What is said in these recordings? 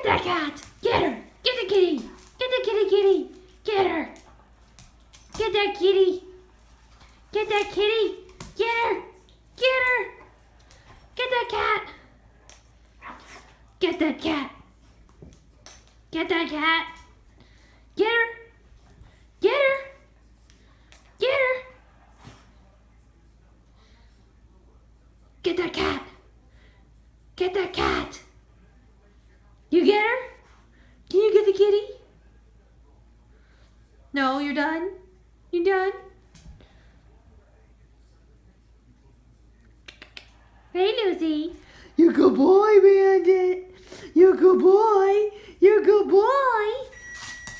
that cat! Get her! Get the kitty! Get the kitty! Get her! Get that kitty! Get that kitty! Get her! Get her! Get that cat! Get that cat! Get that cat! Get her! Get her! Get her! Get that cat! Get that cat! You get her? Can you get the kitty? No, you're done? You done? Hey, Lucy. You're a good boy, Bandit. You're a good boy. You're a good boy.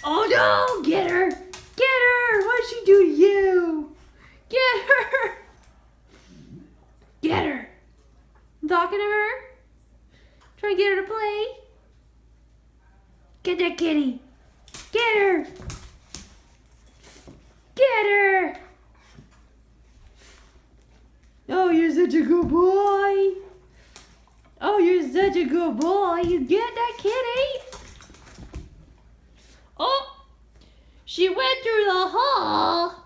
Oh, no. Get her. Get her. What'd she do to you? Get her. Get her. I'm talking to her. Trying to get her to play. Get that kitty. Get her. Get her. Oh, you're such a good boy. Oh, you're such a good boy. You get that kitty. Oh, she went through the hall.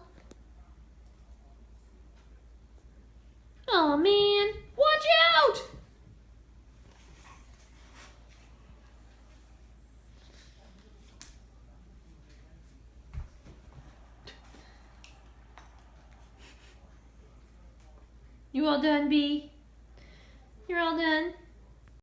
Oh, man. Watch out. You all done, Bee? You're all done?